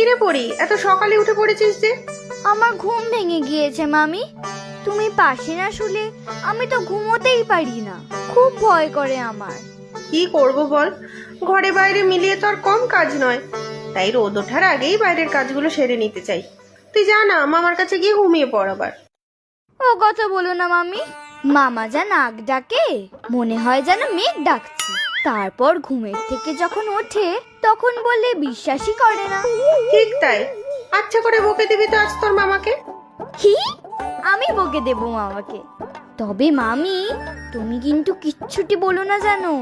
রে পড়ি, এত সকালে উঠে পড়েছিস যে? আমার ঘুম ভেঙে গিয়েছে মামি। তুমি পাশে না শুলে আমি তো ঘুমোতেই পারি না, খুব ভয় করে আমার। কি করব বল, ঘরে বাইরে মিলিয়ে তো আর কম কাজ নয়, তাই রোদ ওঠার আগেই বাইরের কাজগুলো সেরে নিতে চাই। তুই যা না, মামার কাছে গিয়ে ঘুমিয়ে পড় আবার। ও কথা বলো না মামি, মামা যা নাক ডাকে মনে হয় যেন মেঘ ডাকছে। তারপর ঘুমের থেকে যখন ওঠে তখন বললে বিশ্বাসই করে না। ঠিক তাই, আচ্ছা করে বকে দিবি তো আজ তোর মামাকে। কি? আমি বকে দেব মামাকে? তবে মামি তুমি কিন্তু কিচ্ছুটি বলো না জানো,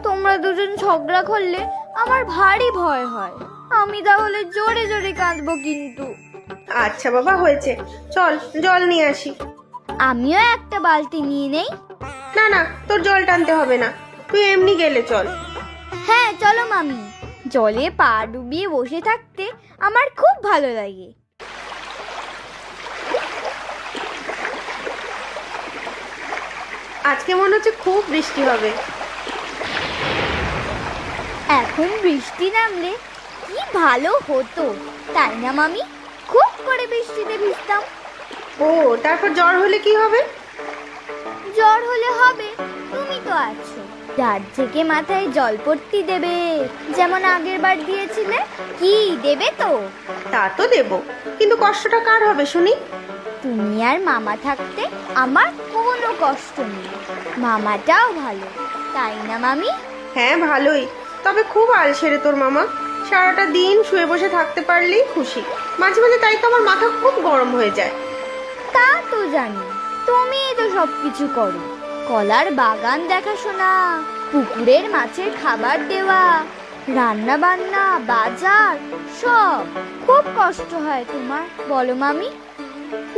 তোমরা দুজন ঝগড়া করলে আমার ভারী ভয় হয়। আমি তাহলে জোরে জোরে কাঁদবো কিন্তু। আচ্ছা বাবা, হয়েছে, চল জল নিয়ে আসি। আমিও একটা বালতি নিয়ে নেই। না না, তোর জল টানতে হবে না, তুই এমনি গেলে চল। হ্যাঁ চলো মামি, জলে পা ডুবিয়ে বসে থাকতে আমার খুব ভালো লাগে। আজকে মনে হচ্ছে খুব বৃষ্টি হবে। এখন বৃষ্টি নামলে কি ভালো হতো, তাই না মামি? খুব করে বৃষ্টিতে ভিজতাম। ও, তারপর জ্বর হলে কি হবে? জ্বর হলে হবে, তুমি তো আছো, রাত থেকে মাথায় জলপট্টি দেবে, যেমন আগের বার দিয়েছিলে। কি দেবে তো? তা তো দেব, কিন্তু কষ্টটা কার হবে শুনি? তুমি আর মামা থাকতে আমার কোনো কষ্ট নেই। মামাটাও ভালো, তাই না মামি? হ্যাঁ ভালোই, তবে খুব আলসেরে তোর মামা, সারাটা দিন শুয়ে বসে থাকতে পারলেই খুশি। মাঝে মাঝে তাই তো আমার মাথা খুব গরম হয়ে যায়। তা তো জানি, তুমিই তো সবকিছু করো, কলার বাগান দেখাশোনা, পুকুরের মাছের খাবার দেওয়া, রান্না বান্না, বাজার, সব। খুব কষ্ট হয় তোমার, বলো মামি?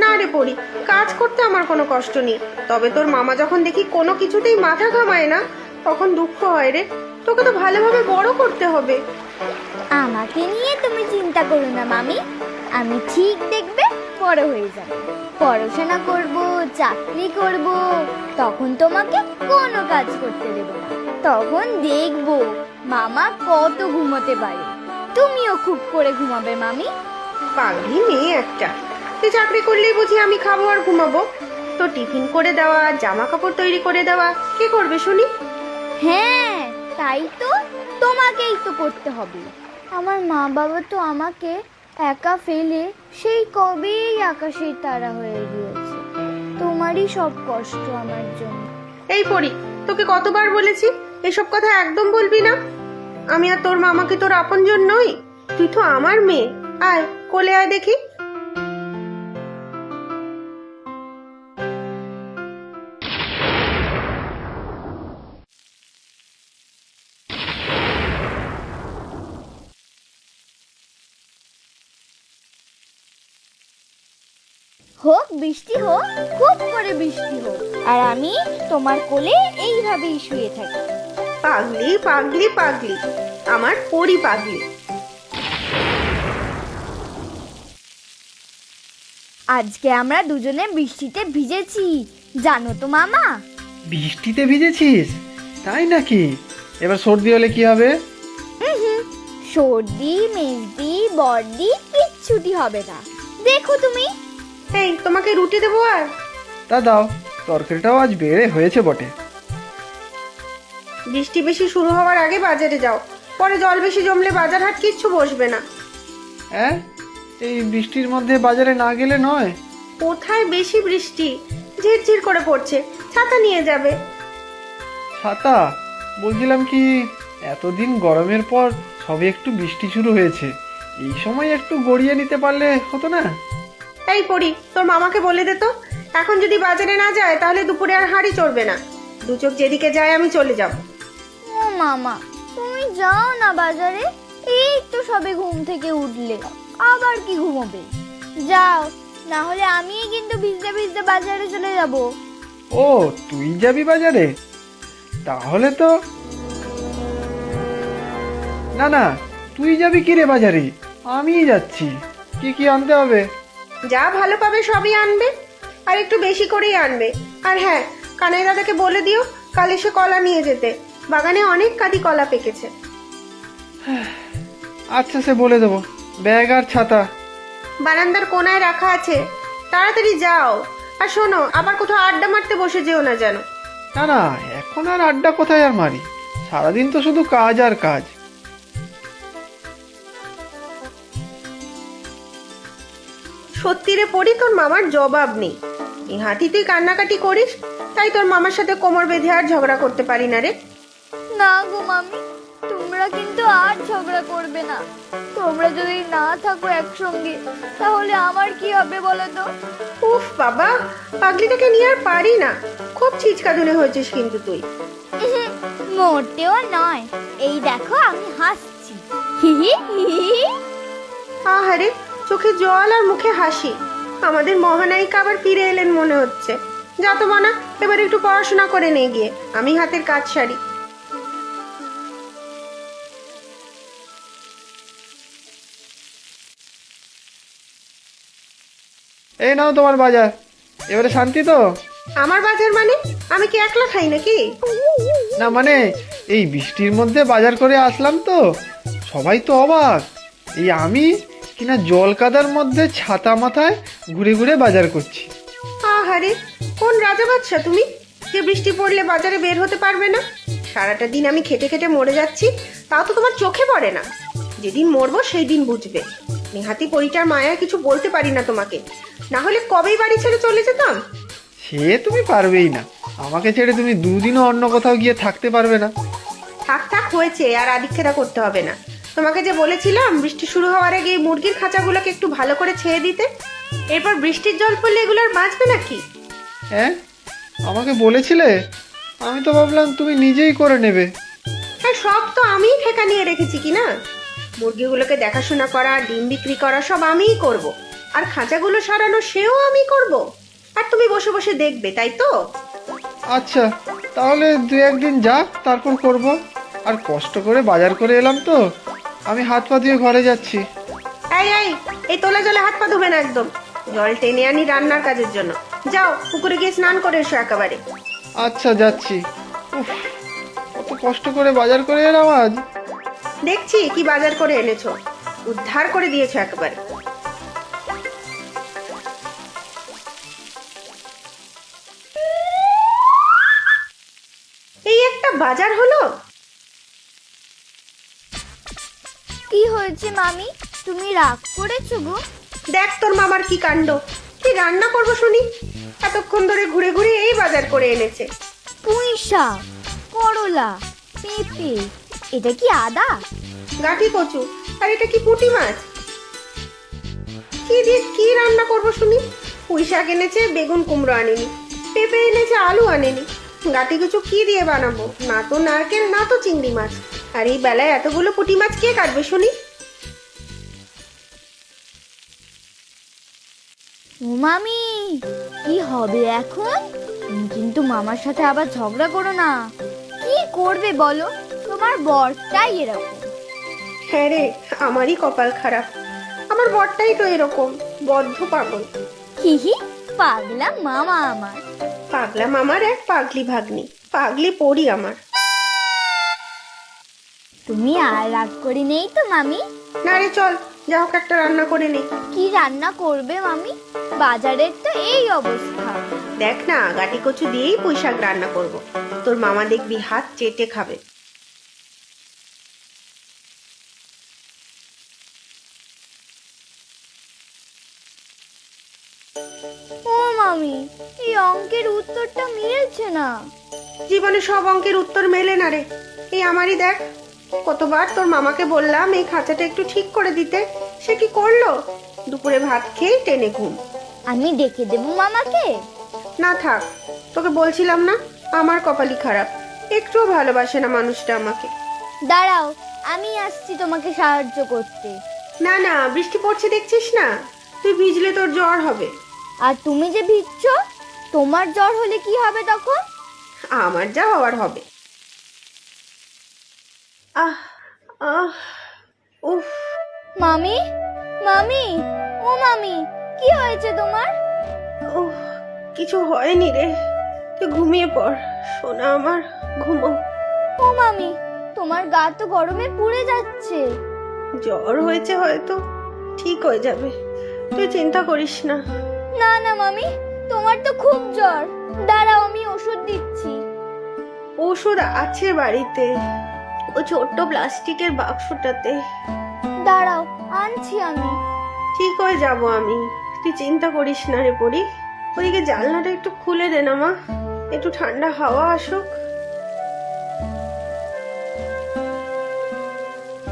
না রে পড়ি, কাজ করতে আমার কোনো কষ্ট নেই, তবে তোর মামা যখন দেখি কোনো কিছুতেই মাথা ঘামায় না, তখন দুঃখ হয় রে। তোকে তো ভালোভাবে বড় করতে হবে। আমাকে নিয়ে তুমি চিন্তা করো না মামি, আমি ঠিক দেখবে বড় হয়ে যাব, পড়াশোনা করব, চাকরি করব, তখন তোমাকে কোনো কাজ করতে দেব না। তখন দেখবো মামা কত ঘুমোতে পারে, তুমিও খুব করে ঘুমাবে মামি। পাগলি মেয়ে একটা, তুই চাকরি করলেই বুঝি আমি খাবো আর ঘুমাবো? তো টিফিন করে দেওয়া, জামা কাপড় তৈরি করে দেওয়া কে করবে শুনি? হ্যাঁ তাই তো, তোমাকেই তো করতে হবে। আমার মা বাবা তো আমাকে একা ফেলে সেই কবেই আকাশের তারা হয়ে গিয়েছে। তোমারই সব কষ্ট আমার জন্য। এই পড়ি, তোকে কতবার বলেছি এসব কথা একদম বলবি না। আমি আর তোর মামাকে তোর আপনজন নই? তুই তো আমার মেয়ে, আয় কোলে আয় দেখি। হোক বৃষ্টি হোক, খুব করে বৃষ্টি হোক, আর আমি তোমার কোলে এইভাবেই শুয়ে থাকি। পাগলি পাগলি পাগলি, আমার পরি পাগলি। আজকে আমরা দুজনে বৃষ্টিতে ভিজেছি, জানো তো মামা? বৃষ্টিতে ভিজেছিস? তাই নাকি? এবার সর্দি হলে কি হবে? সর্দি মেজদি বর্দি কিচ্ছুটি হবে না, দেখো তুমি। এই, তোমাকে রুটি দেবো আর? তা দাও, তরকারিটাও আজ বেড়ে হয়েছে বটে। বৃষ্টি বেশি শুরু হওয়ার আগে বাজারে যাও, পরে জল বেশি জমলে বাজার হাট কিচ্ছু বসবে না। হ্যাঁ, এই বৃষ্টির মধ্যে বাজারে না গেলে নয়। কোথায় বেশি বৃষ্টি, ঝিরঝির করে পড়ছে, ছাতা নিয়ে যাবে। ছাতা? বলছিলাম কি, এতদিন গরমের পর সবে একটু বৃষ্টি শুরু হয়েছে, এই সময় একটু গড়িয়ে নিতে পারলে হতো না? এই পড়ি, তোর মামাকে বলে দে তো, এখন যদি বাজারে না যায় তাহলে দুপুরে আর হাঁড়ি চড়বে না। দু চোখ যেদিকে যায় আমি চলে যাব। ও মামা, তুমি যাও না বাজারে, এই তো সবে ঘুম থেকে উঠলে, আবার কি ঘুমোবে? যাও, না হলে আমি কিন্তু ভিজতে ভিজতে বাজারে চলে যাব। ও, তুই যাবি বাজারে? তাহলে তো না না, তুই যাবি কি রে বাজারে? আমিই যাচ্ছি। কি কি আনতে হবে? যা ভালো পাবে সবই আনবে, আর একটু বেশি করেই আনবে। আর হ্যাঁ, কানাই দাদাকে বলে দিও কাল এসে কলা নিয়ে যেতে, বাগানে অনেক কাটি কলা পেকেছে। আচ্ছা, সে বলে দেবো। ব্যাগ আর ছাতা। বারান্দার কোনায় রাখা আছে, তাড়াতাড়ি যাও। আর শোনো, আবার কোথাও আড্ডা মারতে বসে যেও না যেন। না না, এখন আর আড্ডা কোথায় আর মারি, সারাদিন তো শুধু কাজ আর কাজ। সত্যি রে পড়ি, তোর মামার জবাব নেই। এই হাতি তুই কান্নাকাটি করিস, তাই তোর মামার সাথে কোমর বেঁধে আর ঝগড়া করতে পারি না রে। না গো মামি, তোমরা কিন্তু আর ঝগড়া করবে না। তোমরা যদি না থাকো একসঙ্গে তাহলে আমার কি হবে বলো তো? উফ বাবা, পাগলিটাকে নিয়ে আর পারি না। খুব ছিচকাদুনে হয়েছিস কিন্তু তুই। মোটেও নয়, এই দেখো আমি হাসছি। হি হি হি হি। আহারে, চোখে জল আর মুখে হাসি। আমাদের মহানায়িকা আবার ফিরে এলেন মনে হচ্ছে। যা তো মানা, এবার একটু পড়াশোনা করে নে গিয়ে, আমি হাতের কাজ সারি। এই নাও তোমার বাজার, এবারে শান্তি তো? আমার বাজার মানে? আমি কি একলা খাই নাকি? না মানে, এই বৃষ্টির মধ্যে বাজার করে আসলাম তো, সবাই তো অবাক। এই আমি কিনা জল কাদার মধ্যে ছাতা মাথায় ঘুরে ঘুরে বাজার করছি। আহারে, কোন রাজা বাদশা তুমি, যে বৃষ্টি পড়লে বাজারে বের হতে পারবে না? সারাটা দিন আমি খেটে খেটে মরে যাচ্ছি, তাও তো তোমার চোখে পড়ে না। যেদিন মরবো সেই দিন বুঝবে। নেহাতি পরিটার মায়া কিছু বলতে পারি না তোমাকে, না হলে কবেই বাড়ি ছেড়ে চলে যেতাম। সে তুমি পারবেই না, আমাকে ছেড়ে তুমি দুদিনও অন্য কোথাও গিয়ে থাকতে পারবে না। থাক থাক হয়েছে, আর আদিক্ষেতা করতে হবে না। তোমাকে যে বলেছিলাম বৃষ্টি শুরু হওয়ার আগে এই মুরগির খাঁচাগুলোকে একটু ভালো করে ছেয়ে দিতে, এরপর বৃষ্টির জল পড়লে এগুলো আর বাঁচবে নাকি? হ্যাঁ, আমাকে বলেছিলে, আমি তো ভাবলাম তুমি নিজেই করে নেবে। হ্যাঁ, সব তো আমিই ঠেকা নিয়ে রেখেছি কি না। মুরগিগুলোকে দেখাশোনা করা, ডিম বিক্রি করা সব আমিই করব। আর খাঁচাগুলো সারানো সেও আমি করব। আর তুমি বসে বসে দেখবে, তাই তো? আচ্ছা, তাহলে দু একদিন যাক, তারপর করব। আর কষ্ট করে বাজার করে এলাম তো, আমি হাত পা দিয়ে ঘরে যাচ্ছি। এই এই, এই তোলা জলে হাত পা ধোবে না একদম। জল টেনে আনি রান্নার কাজের জন্য। যাও, পুকুরে গিয়ে স্নান করে এসো একেবারে। আচ্ছা, যাচ্ছি। উফ, কত কষ্ট করে বাজার করে এলাম আজ। দেখছি কি বাজার করে এনেছো, উদ্ধার করে দিয়েছো একেবারে। এই একটা বাজার হলো। কি হয়েছে মামি, তুমি রাগ করেছো গো? দেখ তোর মামার কি কাণ্ড। কি রান্না করবো শুনি, এতক্ষণ ধরে ঘুরে ঘুরে এই বাজার করে এনেছে। পুঁই শাক, করলা, পেঁপে, এটা কি আদা? গাঠি কচু, আর এটা কি পুঁটি মাছ। কি দিয়ে কি রান্না করবো শুনি? পুঁই শাক এনেছে, বেগুন কুমড়ো আনেনি। পেঁপে এনেছে, আলু আনেনি। গাঠি কচু কি দিয়ে বানাবো? না তো নারকেল, না তো চিংড়ি মাছ। আর এই বেলায় এতগুলো পুঁটি মাছ কে কাটবে শুনি? ও মামি, কি হবে এখন? তুমি কিন্তু মামার সাথে আবার ঝগড়া করো না। কি করবে বলো, তোমার বরটাই এরকম। হ্যাঁ রে, আমারই কপাল খারাপ। আমার বরটাই তো এরকম, বদ্ধ পাগল। হিহি, পাগলা মামা আমার। পাগলা মামার এক পাগলি ভাগ্নি, পাগলি পড়ি আমার। তুমি আর রাগ করে নেই তো মামি? না রে, চল যা হোক একটা রান্না করে নে। কি রান্না করবে মামি? বাজারের তো এই অবস্থা। দেখ না, গাটি কচু দিয়েই পুঁই শাক রান্না করব। তোর মামা দেখবি হাত চেটে খাবে। ও মামি, এই অঙ্কের উত্তরটা মিলছে না। জীবনে সব অঙ্কের উত্তর মেলে না রে। এই আমারই দেখ, কতবার তোর মামাকে বললাম এই খাঁচাটা একটু ঠিক করে দিতে, সে কি করলো? দুপুরে ভাত খেয়ে টেনে ঘুম। আমি ডেকে দেবো মামাকে? না থাক, তোকে বলছিলাম না আমার কপালই খারাপ, একটুও ভালোবাসে না মানুষটা আমাকে। দাঁড়াও, আমি আসছি তোমাকে সাহায্য করতে। না না, বৃষ্টি পড়ছে দেখছিস না, তুই ভিজলে তোর জ্বর হবে। আর তুমি যে ভিজছো, তোমার জ্বর হলে কি হবে তখন? আমার যা হওয়ার হবে। আহ আহ উফ। মামি, মামি, ও মামি, কি হয়েছে তোমার? উফ, কিছু হয়নি রে, তুই ঘুমিয়ে পড় সোনা আমার, ঘুমো। ও মামি, তোমার গা তো গরমে পুড়ে যাচ্ছে। জ্বর হয়েছে হয়তো, ঠিক হয়ে যাবে, তুই চিন্তা করিস না। না না মামি, তোমার তো খুব জ্বর। দাঁড়াও, আমি ওষুধ দিচ্ছি। ওষুধ আছে বাড়িতে, ও ছোট্ট প্লাস্টিকের বাক্সটাতে। দাঁড়াও, আনছি আমি। ঠিক হয়ে যাব আমি, তুই চিন্তা করিস না রে পরি। ওদিকে জানলাটা একটু খুলে দে না মা, একটু ঠান্ডা হাওয়া আসুক।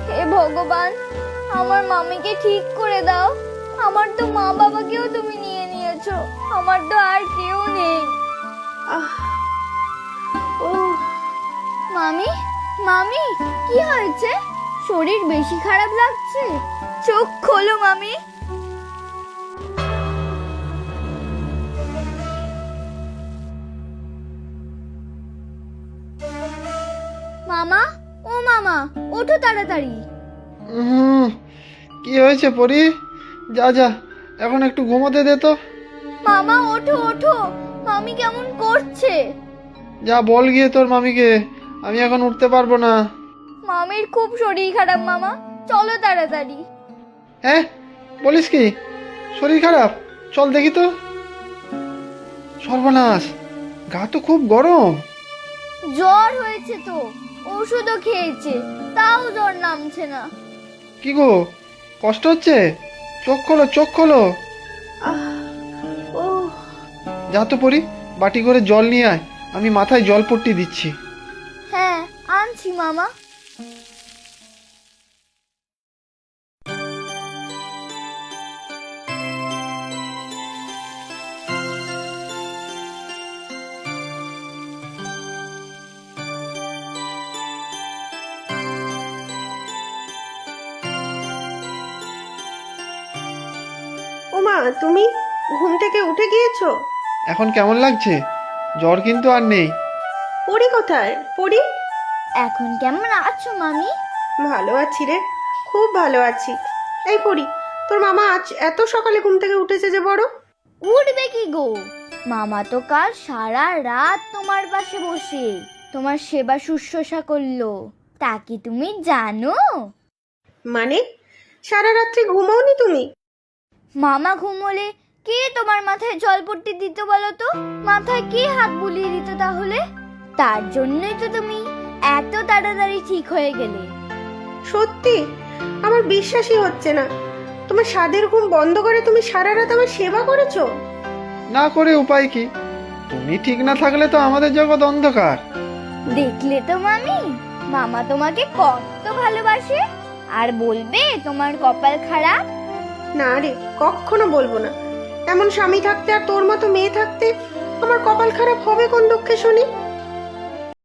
হে ভগবান, আমার মামিকে ঠিক করে দাও। আমার তো মা বাবাকেও তুমি নিয়ে নিয়েছো, আমার তো আর কেউ নেই। আহ ও মামি, মামি, কি হয়েছে? শরীর বেশি খারাপ লাগছে? চোখ খোলো মামি। মামা, ও মামা, ওঠো তাড়াতাড়ি। কি হয়েছে পরি? যা যা, এখন একটু ঘুমোতে দে তো। মামা ওঠো ওঠো, মামি কেমন করছে। যা বল গিয়ে তোর মামিকে, আমি এখন উঠতে পারবো না। মামির খুব শরীর খারাপ মামা, চলো তাড়াতাড়ি। হ্যাঁ, বলিস কি? শরীর খারাপ? চল দেখি তো। সর্বনাশ, গা তো খুব গরম। জ্বর হয়েছে তো, ওষুধও খেয়েছে, তাও জ্বর নামছে না। কি গো, কষ্ট হচ্ছে? চোখ খোলো, চোখ খোলো। আহ ও যা তো পরি, বাটি করে জল নিয়ে আয়, আমি মাথায় জল পট্টি দিচ্ছি। হ্যাঁ, আনছি মামা। ও মা, তুমি ঘুম থেকে উঠে গিয়েছো? এখন কেমন লাগছে? জ্বর কিন্তু আর নেই। পরি কোথায়? পরি? এখন কেমন আছো মামি? ভালো আছি রে, খুব ভালো আছি। এই পরি, তোর মামা আজ এত সকালে ঘুম থেকে উঠেছে যে বড়? উঠবে কি গো, মামা তো কাল সারা রাত তোমার পাশে বসে তোমার সেবা শুশ্রূষা করলো, তা কি তুমি জানো? মানে সারা রাত্রি ঘুমাওনি তুমি? মামা ঘুমোলে কে তোমার মাথায় জলপট্টি দিত বলো তো? মাথায় কে হাত বুলিয়ে দিত তাহলে? তার জন্যই তো তুমি এত তাড়াতাড়ি ঠিক হয়ে গেলে। সত্যি আমার বিশ্বাসই হচ্ছে না, তোমার স্বাদের ঘুম বন্ধ করে তুমি সারা রাত আমার সেবা করেছো। না করে উপায় কি? তুমি ঠিক না থাকলে তো আমাদের জগৎ অন্ধকার। দেখলে তো মামি, মামা তোমাকে কত ভালোবাসে। আর বলবে তোমার কপাল খারাপ? না রে, কখনো বলবো না। এমন স্বামী থাকতে আর তোর মতো মেয়ে থাকতে আমার কপাল খারাপ হবে কোন দুঃখে শুনি?